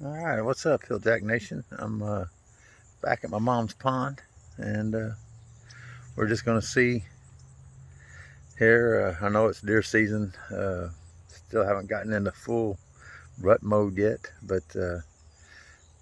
All right, what's up, Hilljack Nation? I'm back at my mom's pond, and we're just gonna see here. I know it's deer season. Still haven't gotten into full rut mode yet, but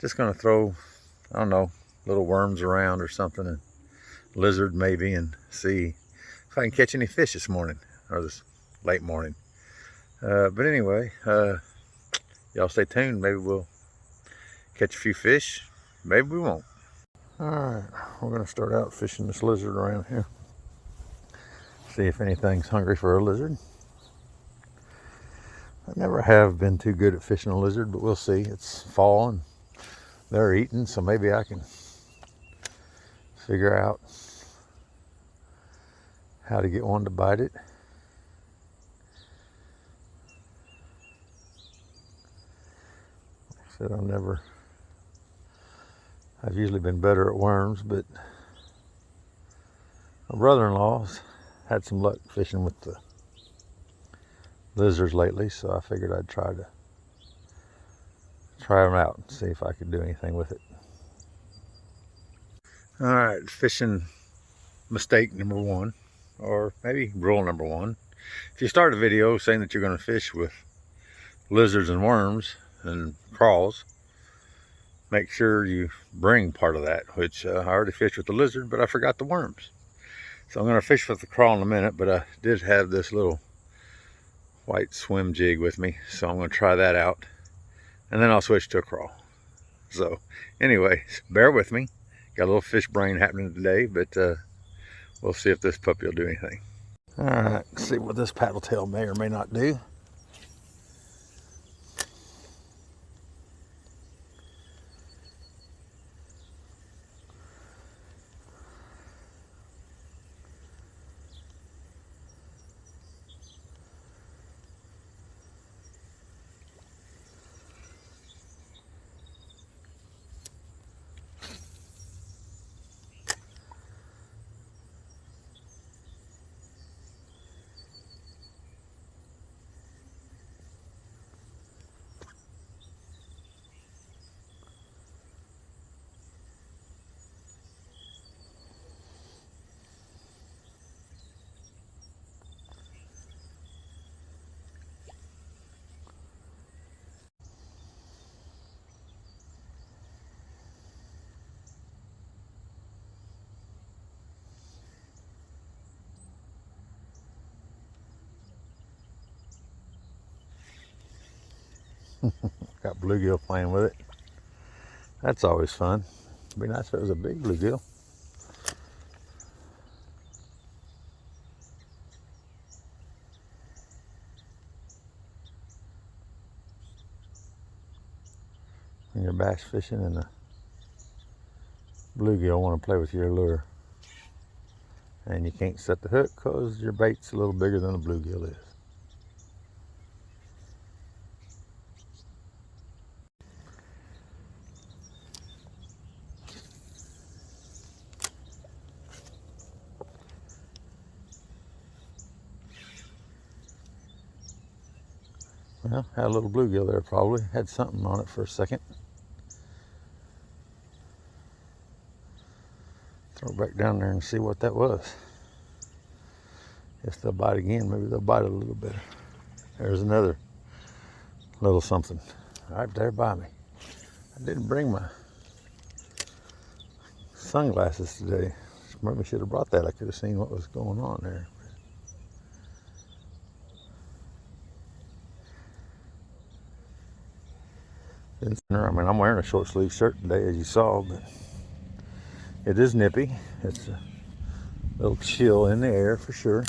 just gonna throw, I don't know, little worms around or something, and lizard maybe, and see if I can catch any fish this morning or this late morning. But anyway, y'all stay tuned. Maybe we'll catch a few fish. Maybe we won't. Alright, we're going to start out fishing this lizard around here. See if anything's hungry for a lizard. I never have been too good at fishing a lizard, but we'll see. It's fall and they're eating, so maybe I can figure out how to get one to bite it. Like I said, I've usually been better at worms, but my brother-in-law's had some luck fishing with the lizards lately, so I figured I'd try them out and see if I could do anything with it. All right, fishing mistake number one, or maybe rule number one. If you start a video saying that you're going to fish with lizards and worms and crawls, make sure you bring part of that, which I already fished with the lizard, but I forgot the worms. So I'm going to fish with the crawl in a minute, but I did have this little white swim jig with me, so I'm going to try that out, and then I'll switch to a crawl. So anyway, bear with me. Got a little fish brain happening today, but we'll see if this puppy will do anything. All right, see what this paddle tail may or may not do. Got bluegill playing with it. That's always fun. It'd be nice if it was a big bluegill. When you're bass fishing and the bluegill want to play with your lure, and you can't set the hook because your bait's a little bigger than the bluegill is. Well, had a little bluegill there probably. Had something on it for a second. Throw it back down there and see what that was. If they'll bite again, maybe they'll bite a little better. There's another little something right there by me. I didn't bring my sunglasses today. Maybe I should have brought that. I could have seen what was going on there. I mean, I'm wearing a short sleeve shirt today, as you saw, but it is nippy. It's a little chill in the air for sure.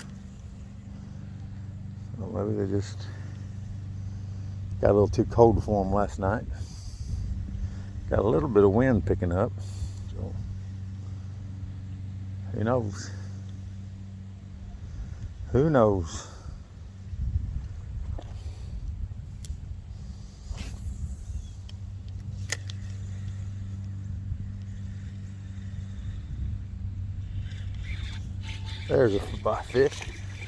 Well, maybe they just got a little too cold for them last night. Got a little bit of wind picking up, so who knows? Who knows? There's a fly fish.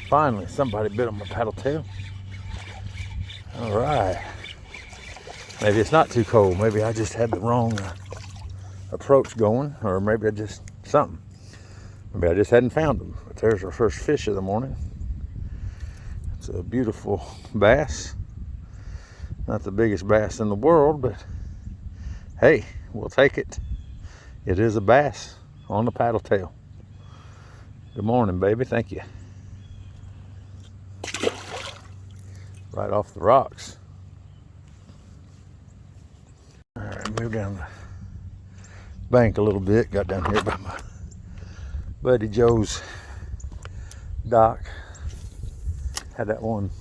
Finally, somebody bit on my paddle tail. All right. Maybe it's not too cold. Maybe I just had the wrong approach going, or maybe I just something. Maybe I just hadn't found them. But there's our first fish of the morning. It's a beautiful bass. Not the biggest bass in the world, but hey, we'll take it. It is a bass on the paddle tail. Good morning, baby. Thank you. Right off the rocks. All right, move down the bank a little bit. Got down here by my buddy Joe's dock. Had that one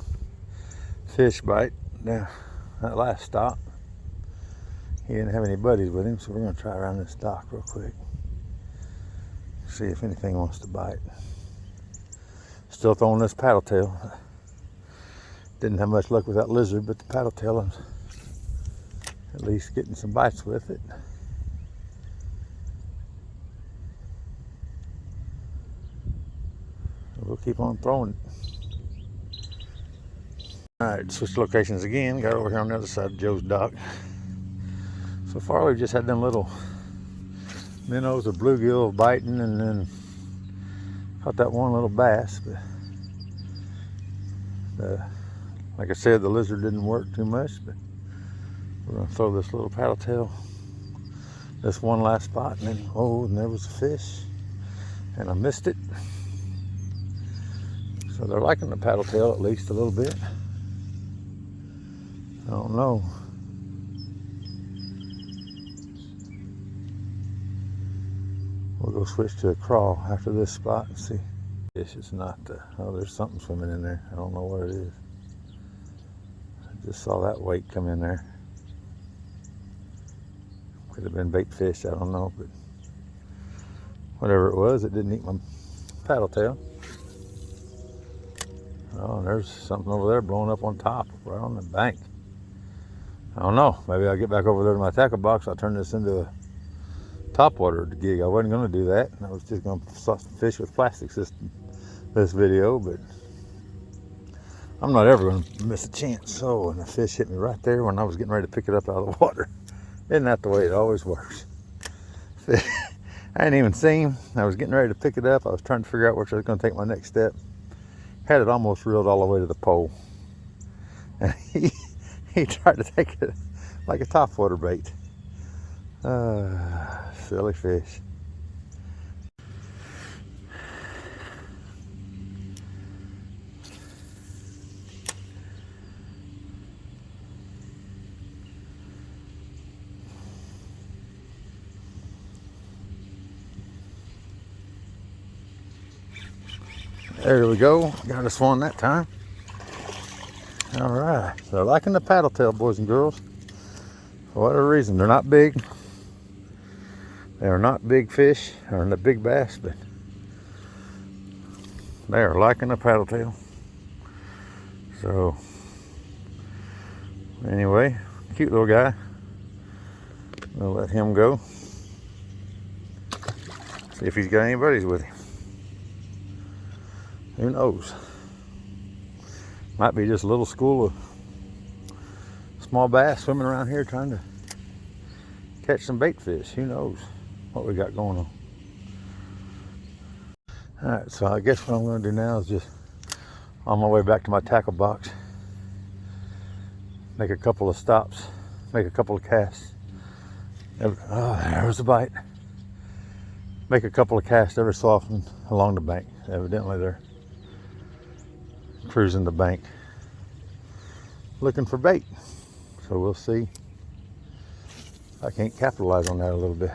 fish bite now that last stop. He didn't have any buddies with him, so we're going to try around this dock real quick. See if anything wants to bite. Still throwing this paddle tail. Didn't have much luck with that lizard, but the paddle tail, I'm at least getting some bites with it. We'll keep on throwing it. Alright, switch locations again. Got over here on the other side of Joe's dock. So far we've just had them little minnows or bluegill biting, and then caught that one little bass. But like I said, the lizard didn't work too much, but we're going to throw this little paddle tail this one last spot, and then and there was a fish, and I missed it. So they're liking the paddle tail at least a little bit. I don't know. We'll go switch to a crawl after this spot and see. Fish is not there's something swimming in there. I don't know what it is. I just saw that weight come in there. Could have been bait fish, I don't know, but whatever it was, it didn't eat my paddle tail. Oh, and there's something over there blowing up on top, right on the bank. I don't know. Maybe I'll get back over there to my tackle box. I'll turn this into a topwater gig. I wasn't going to do that. I was just going to fish with plastics this video, but I'm not ever going to miss a chance. Oh, and the fish hit me right there when I was getting ready to pick it up out of the water. Isn't that the way it always works? I hadn't even seen him. I was getting ready to pick it up. I was trying to figure out which I was going to take my next step. Had it almost reeled all the way to the pole. And he tried to take it like a topwater bait. Silly fish. There we go. Got us one that time. All right. They're liking the paddle tail, boys and girls. For whatever reason, they're not big. They are not big fish or the big bass, but they are liking the paddle tail. So anyway, cute little guy. We'll let him go. See if he's got any buddies with him. Who knows? Might be just a little school of small bass swimming around here trying to catch some bait fish. Who knows what we got going on. All right, so I guess what I'm going to do now is just on my way back to my tackle box, make a couple of stops, make a couple of casts. Oh, there was a bite. Make a couple of casts every so often along the bank. Evidently they're cruising the bank looking for bait. So we'll see if I can't capitalize on that a little bit.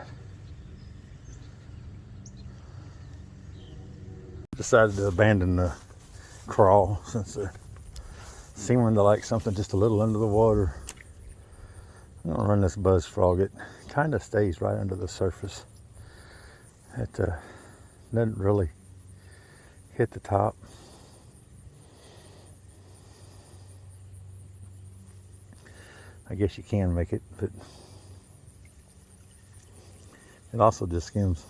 Decided to abandon the crawl since they're seeming to like something just a little under the water. I'm gonna run this buzz frog. It kind of stays right under the surface. It doesn't really hit the top. I guess you can make it, but it also just skims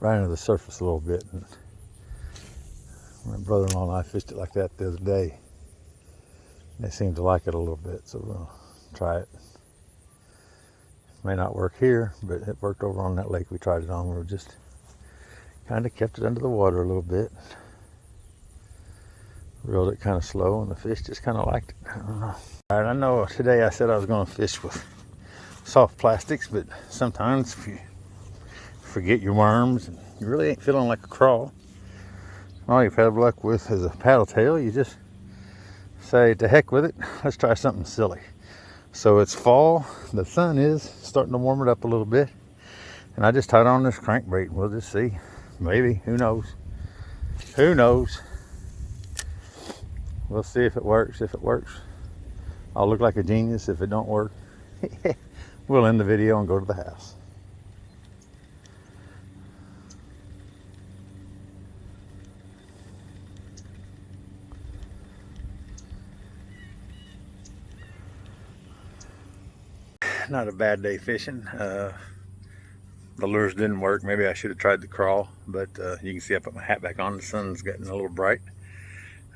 right under the surface a little bit. And my brother-in-law and I fished it like that the other day. They seemed to like it a little bit, so we'll try it. May not work here, but it worked over on that lake we tried it on. We just kind of kept it under the water a little bit. Reeled it kind of slow, and the fish just kind of liked it. I don't know. All right, I know today I said I was going to fish with soft plastics, but sometimes if you forget your worms and you really ain't feeling like a crawl, all you've had luck with is a paddle tail. You just say, to heck with it, let's try something silly. So it's fall, the sun is starting to warm it up a little bit, and I just tied on this crankbait. We'll just see. Maybe, who knows? Who knows? We'll see if it works. If it works, I'll look like a genius. If it don't work, we'll end the video and go to the house. Not a bad day fishing. The lures didn't work. Maybe I should have tried the crawl, but you can see I put my hat back on. The sun's getting a little bright.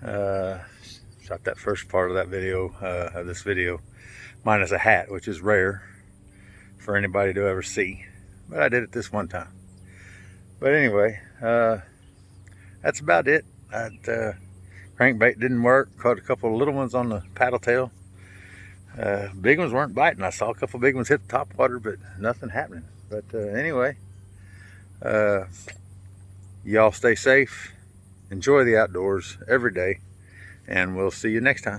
Shot that first part of that video, of this video, minus a hat, which is rare for anybody to ever see, but I did it this one time. But anyway, that's about it. That crankbait didn't work. Caught a couple of little ones on the paddle tail. Big ones weren't biting. I saw a couple big ones hit the top water, but nothing happening. But anyway, y'all stay safe, enjoy the outdoors every day, and we'll see you next time.